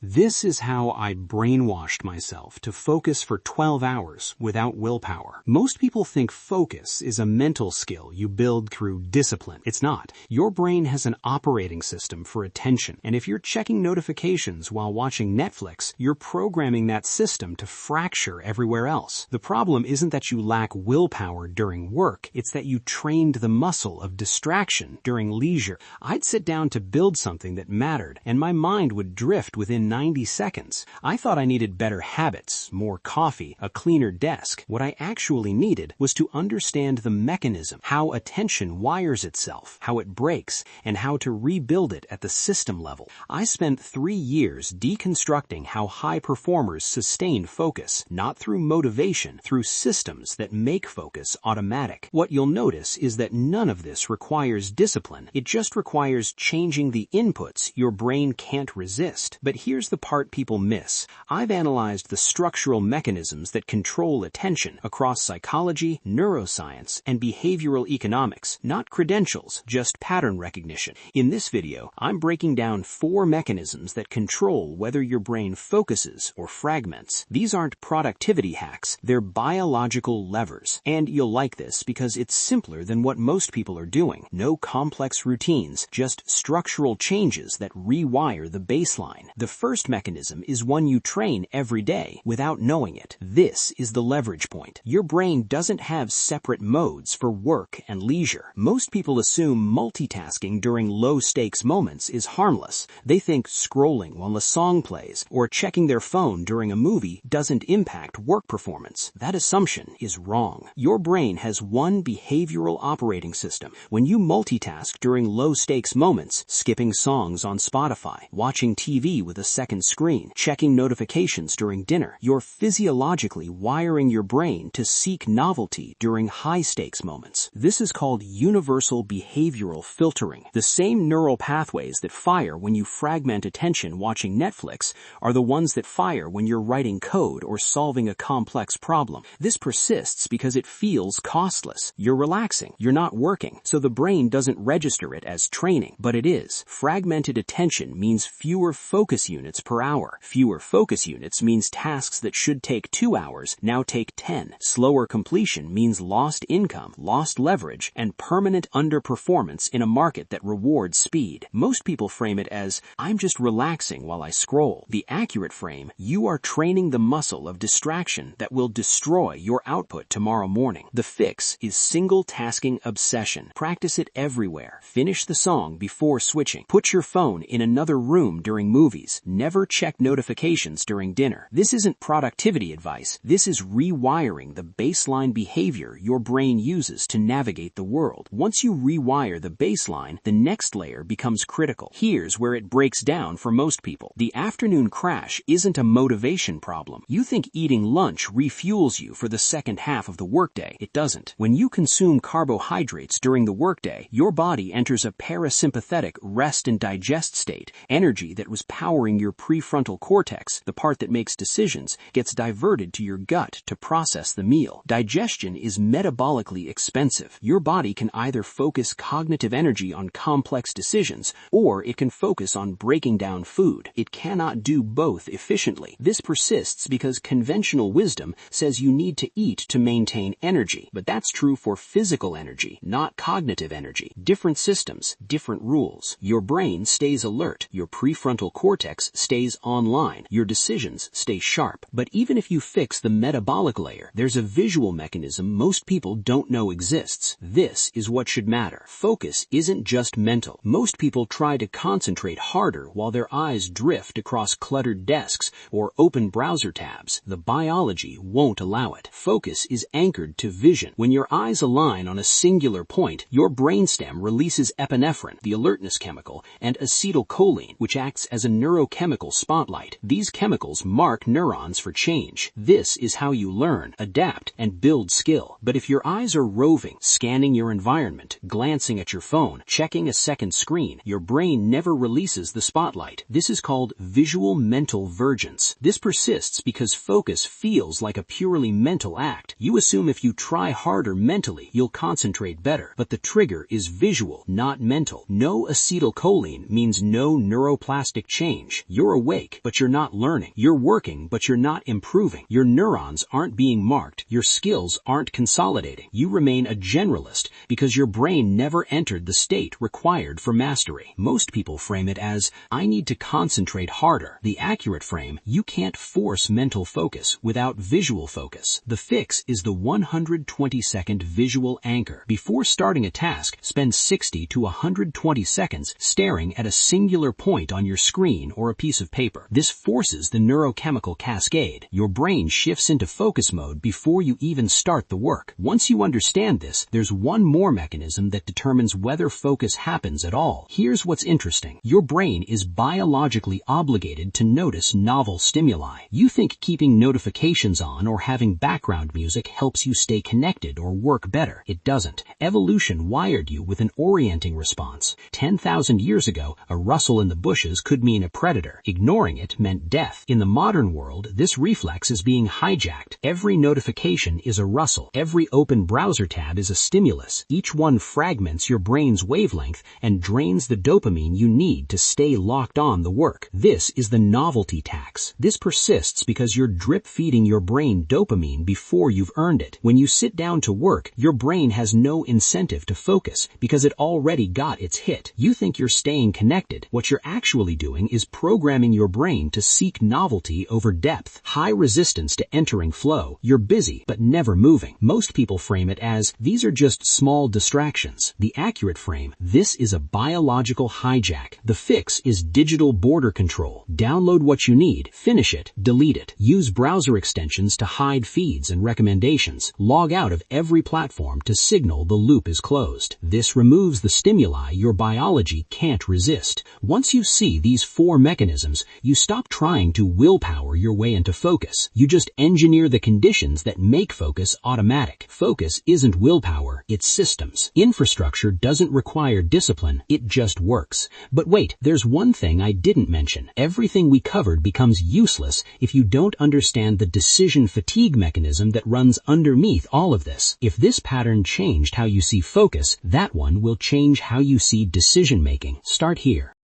This is how I brainwashed myself to focus for 12 hours without willpower. Most people think focus is a mental skill you build through discipline. It's not. Your brain has an operating system for attention, and if you're checking notifications while watching Netflix, you're programming that system to fracture everywhere else. The problem isn't that you lack willpower during work, it's that you trained the muscle of distraction during leisure. I'd sit down to build something that mattered, and my mind would drift within 90 seconds. I thought I needed better habits, more coffee, a cleaner desk. What I actually needed was to understand the mechanism, how attention wires itself, how it breaks, and how to rebuild it at the system level. I spent 3 years deconstructing how high performers sustain focus, not through motivation, through systems that make focus automatic. What you'll notice is that none of this requires discipline. It just requires changing the inputs your brain can't resist. But here's the part people miss. I've analyzed the structural mechanisms that control attention across psychology, neuroscience, and behavioral economics, not credentials, just pattern recognition. In this video, I'm breaking down 4 mechanisms that control whether your brain focuses or fragments. These aren't productivity hacks, they're biological levers. And you'll like this because it's simpler than what most people are doing. No complex routines, just structural changes that rewire the baseline. The first mechanism is one you train every day without knowing it. This is the leverage point. Your brain doesn't have separate modes for work and leisure. Most people assume multitasking during low-stakes moments is harmless. They think scrolling while a song plays or checking their phone during a movie doesn't impact work performance. That assumption is wrong. Your brain has one behavioral operating system. When you multitask during low-stakes moments, skipping songs on Spotify, watching TV with a second screen, checking notifications during dinner, you're physiologically wiring your brain to seek novelty during high-stakes moments. This is called universal behavioral filtering. The same neural pathways that fire when you fragment attention watching Netflix are the ones that fire when you're writing code or solving a complex problem. This persists because it feels costless. You're relaxing, you're not working, so the brain doesn't register it as training, but it is. Fragmented attention means fewer focus units per hour. Fewer focus units means tasks that should take 2 hours now take 10. Slower completion means lost income, lost leverage, and permanent underperformance in a market that rewards speed. Most people frame it as, I'm just relaxing while I scroll. The accurate frame, you are training the muscle of distraction that will destroy your output tomorrow morning. The fix is single-tasking obsession. Practice it everywhere. Finish the song before switching. Put your phone in another room during movies. Never check notifications during dinner. This isn't productivity advice. This is rewiring the baseline behavior your brain uses to navigate the world. Once you rewire the baseline, the next layer becomes critical. Here's where it breaks down for most people. The afternoon crash isn't a motivation problem. You think eating lunch refuels you for the second half of the workday. It doesn't. When you consume carbohydrates during the workday, your body enters a parasympathetic rest and digest state. Energy that was powering your prefrontal cortex, the part that makes decisions, gets diverted to your gut to process the meal. Digestion is metabolically expensive. Your body can either focus cognitive energy on complex decisions, or it can focus on breaking down food. It cannot do both efficiently. This persists because conventional wisdom says you need to eat to maintain energy, but that's true for physical energy, not cognitive energy. Different systems, different rules. Your brain stays alert. Your prefrontal cortex stays online. Your decisions stay sharp. But even if you fix the metabolic layer, there's a visual mechanism most people don't know exists. This is what should matter. Focus isn't just mental. Most people try to concentrate harder while their eyes drift across cluttered desks or open browser tabs. The biology won't allow it. Focus is anchored to vision. When your eyes align on a singular point, your brainstem releases epinephrine, the alertness chemical, and acetylcholine, which acts as a neurochemical spotlight. These chemicals mark neurons for change. This is how you learn, adapt, and build skill. But if your eyes are roving, scanning your environment, glancing at your phone, checking a second screen, your brain never releases the spotlight. This is called visual mental vergence. This persists because focus feels like a purely mental act. You assume if you try harder mentally, you'll concentrate better. But the trigger is visual, not mental. No acetylcholine means no neuroplastic change. You're awake, but you're not learning. You're working, but you're not improving. Your neurons aren't being marked. Your skills aren't consolidating. You remain a generalist because your brain never entered the state required for mastery. Most people frame it as, I need to concentrate harder. The accurate frame, you can't force mental focus without visual focus. The fix is the 120-second visual anchor. Before starting a task, spend 60 to 120 seconds staring at a singular point on your screen or a piece of paper. This forces the neurochemical cascade. Your brain shifts into focus mode before you even start the work. Once you understand this, there's one more mechanism that determines whether focus happens at all. Here's what's interesting. Your brain is biologically obligated to notice novel stimuli. You think keeping notifications on or having background music helps you stay connected or work better. It doesn't. Evolution wired you with an orienting response. 10,000 years ago, a rustle in the bushes could mean a predator. Ignoring it meant death. In the modern world, this reflex is being hijacked. Every notification is a rustle. Every open browser tab is a stimulus. Each one fragments your brain's wavelength and drains the dopamine you need to stay locked on the work. This is the novelty tax. This persists because you're drip-feeding your brain dopamine before you've earned it. When you sit down to work, your brain has no incentive to focus because it already got its hit. You think you're staying connected. What you're actually doing is programming your brain to seek novelty over depth. High resistance to entering flow. You're busy, but never moving. Most people frame it as, these are just small distractions. The accurate frame, this is a biological hijack. The fix is digital border control. Download what you need, finish it, delete it. Use browser extensions to hide feeds and recommendations. Log out of every platform to signal the loop is closed. This removes the stimuli your biology can't resist. Once you see these four mechanisms, you stop trying to willpower your way into focus. You just engineer the conditions that make focus automatic. Focus isn't willpower, it's systems. Infrastructure doesn't require discipline, it just works. But wait, there's one thing I didn't mention. Everything we covered becomes useless if you don't understand the decision fatigue mechanism that runs underneath all of this. If this pattern changed how you see focus, that one will change how you see decision making. Start here.